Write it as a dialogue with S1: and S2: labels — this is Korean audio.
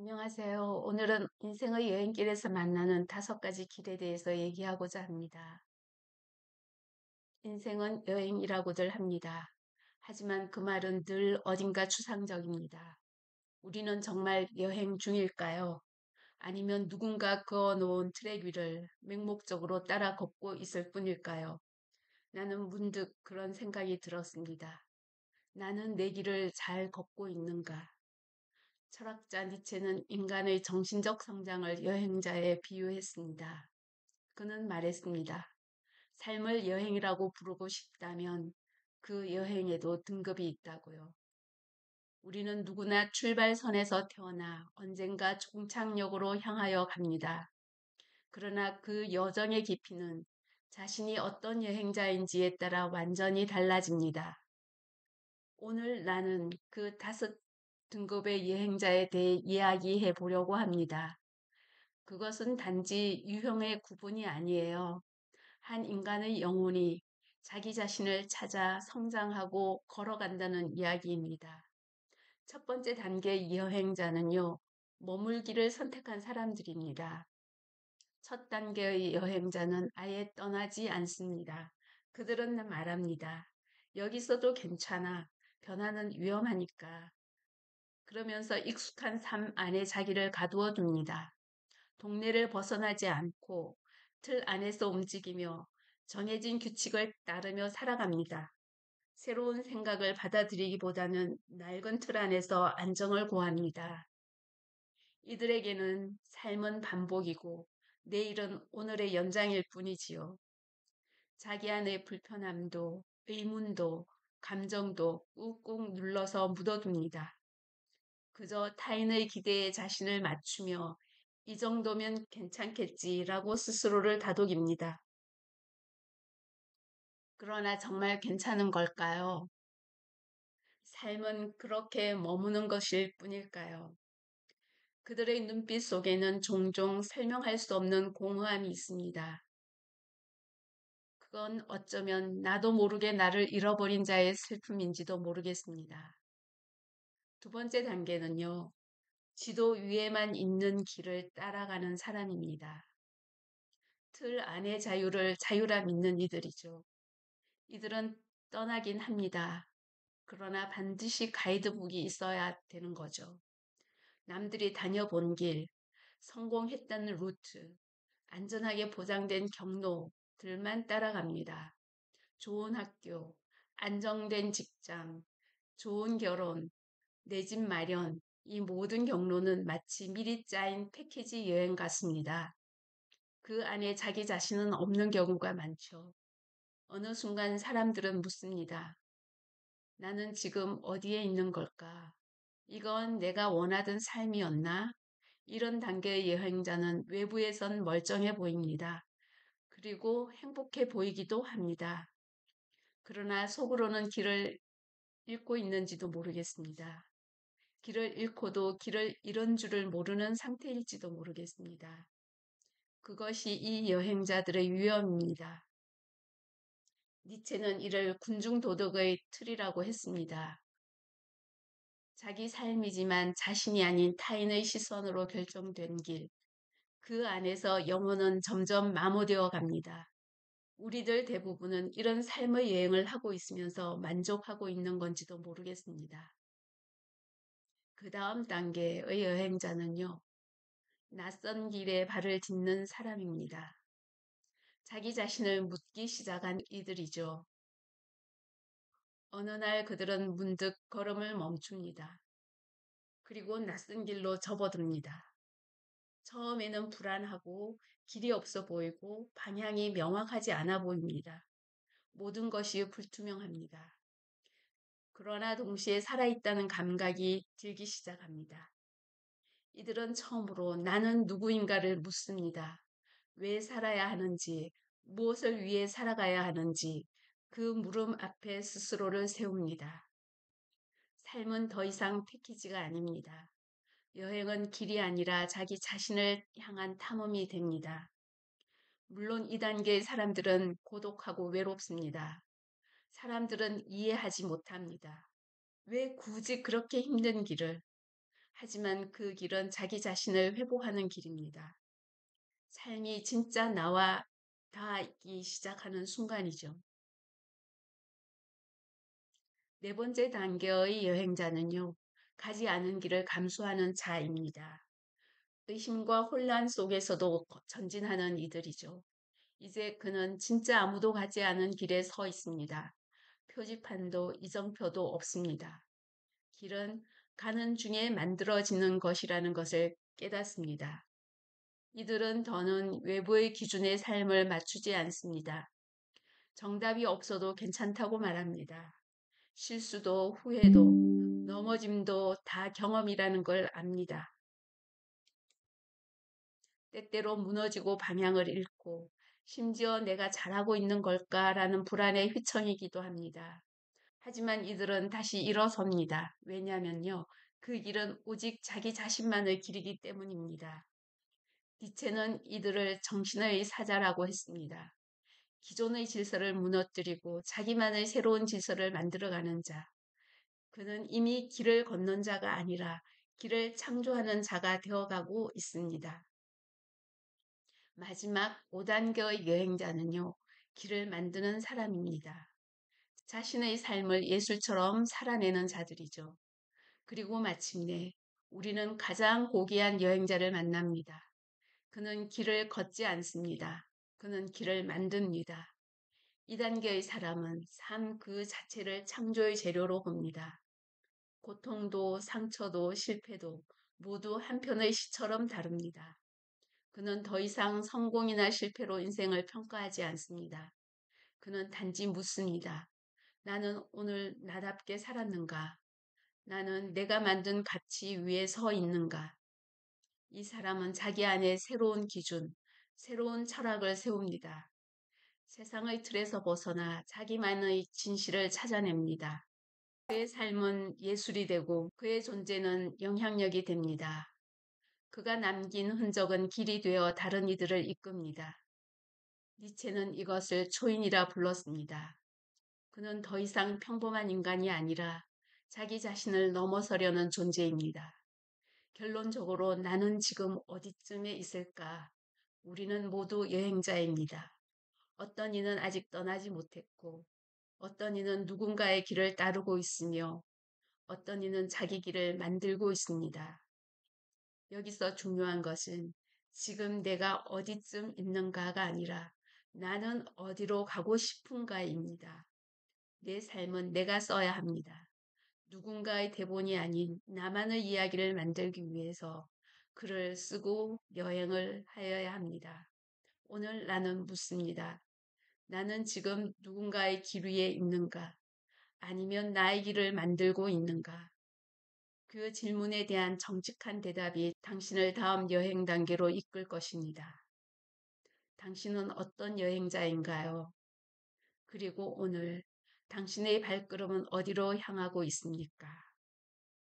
S1: 안녕하세요. 오늘은 인생의 여행길에서 만나는 5가지 길에 대해서 얘기하고자 합니다. 인생은 여행이라고들 합니다. 하지만 그 말은 늘 어딘가 추상적입니다. 우리는 정말 여행 중일까요? 아니면 누군가 그어놓은 트랙 위를 맹목적으로 따라 걷고 있을 뿐일까요? 나는 문득 그런 생각이 들었습니다. 나는 내 길을 잘 걷고 있는가? 철학자 니체는 인간의 정신적 성장을 여행자에 비유했습니다. 그는 말했습니다. 삶을 여행이라고 부르고 싶다면 그 여행에도 등급이 있다고요. 우리는 누구나 출발선에서 태어나 언젠가 종착역으로 향하여 갑니다. 그러나 그 여정의 깊이는 자신이 어떤 여행자인지에 따라 완전히 달라집니다. 오늘 나는 그 5등급의 여행자에 대해 이야기해 보려고 합니다. 그것은 단지 유형의 구분이 아니에요. 한 인간의 영혼이 자기 자신을 찾아 성장하고 걸어간다는 이야기입니다. 첫 번째 단계의 여행자는요, 머물기를 선택한 사람들입니다. 첫 단계의 여행자는 아예 떠나지 않습니다. 그들은 말합니다. 여기서도 괜찮아. 변화는 위험하니까. 그러면서 익숙한 삶 안에 자기를 가두어 둡니다. 동네를 벗어나지 않고 틀 안에서 움직이며 정해진 규칙을 따르며 살아갑니다. 새로운 생각을 받아들이기보다는 낡은 틀 안에서 안정을 구합니다. 이들에게는 삶은 반복이고 내일은 오늘의 연장일 뿐이지요. 자기 안의 불편함도 의문도 감정도 꾹꾹 눌러서 묻어둡니다. 그저 타인의 기대에 자신을 맞추며 이 정도면 괜찮겠지라고 스스로를 다독입니다. 그러나 정말 괜찮은 걸까요? 삶은 그렇게 머무는 것일 뿐일까요? 그들의 눈빛 속에는 종종 설명할 수 없는 공허함이 있습니다. 그건 어쩌면 나도 모르게 나를 잃어버린 자의 슬픔인지도 모르겠습니다. 두 번째 단계는요, 지도 위에만 있는 길을 따라가는 사람입니다. 틀 안의 자유를 자유라 믿는 이들이죠. 이들은 떠나긴 합니다. 그러나 반드시 가이드북이 있어야 되는 거죠. 남들이 다녀본 길, 성공했다는 루트, 안전하게 보장된 경로들만 따라갑니다. 좋은 학교, 안정된 직장, 좋은 결혼, 내 집 마련, 이 모든 경로는 마치 미리 짜인 패키지 여행 같습니다. 그 안에 자기 자신은 없는 경우가 많죠. 어느 순간 사람들은 묻습니다. 나는 지금 어디에 있는 걸까? 이건 내가 원하던 삶이었나? 이런 단계의 여행자는 외부에선 멀쩡해 보입니다. 그리고 행복해 보이기도 합니다. 그러나 속으로는 길을 잃고 있는지도 모르겠습니다. 길을 잃고도 길을 잃은 줄을 모르는 상태일지도 모르겠습니다. 그것이 이 여행자들의 위험입니다. 니체는 이를 군중도덕의 틀이라고 했습니다. 자기 삶이지만 자신이 아닌 타인의 시선으로 결정된 길, 그 안에서 영혼은 점점 마모되어 갑니다. 우리들 대부분은 이런 삶의 여행을 하고 있으면서 만족하고 있는 건지도 모르겠습니다. 그 다음 단계의 여행자는요, 낯선 길에 발을 딛는 사람입니다. 자기 자신을 묻기 시작한 이들이죠. 어느 날 그들은 문득 걸음을 멈춥니다. 그리고 낯선 길로 접어듭니다. 처음에는 불안하고 길이 없어 보이고 방향이 명확하지 않아 보입니다. 모든 것이 불투명합니다. 그러나 동시에 살아있다는 감각이 들기 시작합니다. 이들은 처음으로 나는 누구인가를 묻습니다. 왜 살아야 하는지, 무엇을 위해 살아가야 하는지 그 물음 앞에 스스로를 세웁니다. 삶은 더 이상 패키지가 아닙니다. 여행은 길이 아니라 자기 자신을 향한 탐험이 됩니다. 물론 이 단계의 사람들은 고독하고 외롭습니다. 사람들은 이해하지 못합니다. 왜 굳이 그렇게 힘든 길을? 하지만 그 길은 자기 자신을 회복하는 길입니다. 삶이 진짜 나와 닿기 시작하는 순간이죠. 네 번째 단계의 여행자는요, 가지 않은 길을 감수하는 자입니다. 의심과 혼란 속에서도 전진하는 이들이죠. 이제 그는 진짜 아무도 가지 않은 길에 서 있습니다. 표지판도 이정표도 없습니다. 길은 가는 중에 만들어지는 것이라는 것을 깨닫습니다. 이들은 더는 외부의 기준의 삶을 맞추지 않습니다. 정답이 없어도 괜찮다고 말합니다. 실수도 후회도 넘어짐도 다 경험이라는 걸 압니다. 때때로 무너지고 방향을 잃고 심지어 내가 잘하고 있는 걸까라는 불안에 휘청이기도 합니다. 하지만 이들은 다시 일어섭니다. 왜냐하면요. 그 길은 오직 자기 자신만의 길이기 때문입니다. 니체는 이들을 정신의 사자라고 했습니다. 기존의 질서를 무너뜨리고 자기만의 새로운 질서를 만들어가는 자. 그는 이미 길을 걷는 자가 아니라 길을 창조하는 자가 되어가고 있습니다. 마지막 5단계의 여행자는요, 길을 만드는 사람입니다. 자신의 삶을 예술처럼 살아내는 자들이죠. 그리고 마침내 우리는 가장 고귀한 여행자를 만납니다. 그는 길을 걷지 않습니다. 그는 길을 만듭니다. 2단계의 사람은 삶 그 자체를 창조의 재료로 봅니다. 고통도 상처도 실패도 모두 한편의 시처럼 다릅니다. 그는 더 이상 성공이나 실패로 인생을 평가하지 않습니다. 그는 단지 묻습니다. 나는 오늘 나답게 살았는가? 나는 내가 만든 가치 위에 서 있는가? 이 사람은 자기 안에 새로운 기준, 새로운 철학을 세웁니다. 세상의 틀에서 벗어나 자기만의 진실을 찾아냅니다. 그의 삶은 예술이 되고 그의 존재는 영향력이 됩니다. 그가 남긴 흔적은 길이 되어 다른 이들을 이끕니다. 니체는 이것을 초인이라 불렀습니다. 그는 더 이상 평범한 인간이 아니라 자기 자신을 넘어서려는 존재입니다. 결론적으로 나는 지금 어디쯤에 있을까? 우리는 모두 여행자입니다. 어떤 이는 아직 떠나지 못했고, 어떤 이는 누군가의 길을 따르고 있으며, 어떤 이는 자기 길을 만들고 있습니다. 여기서 중요한 것은 지금 내가 어디쯤 있는가가 아니라 나는 어디로 가고 싶은가입니다. 내 삶은 내가 써야 합니다. 누군가의 대본이 아닌 나만의 이야기를 만들기 위해서 글을 쓰고 여행을 하여야 합니다. 오늘 나는 묻습니다. 나는 지금 누군가의 길 위에 있는가? 아니면 나의 길을 만들고 있는가? 그 질문에 대한 정직한 대답이 당신을 다음 여행 단계로 이끌 것입니다. 당신은 어떤 여행자인가요? 그리고 오늘 당신의 발걸음은 어디로 향하고 있습니까?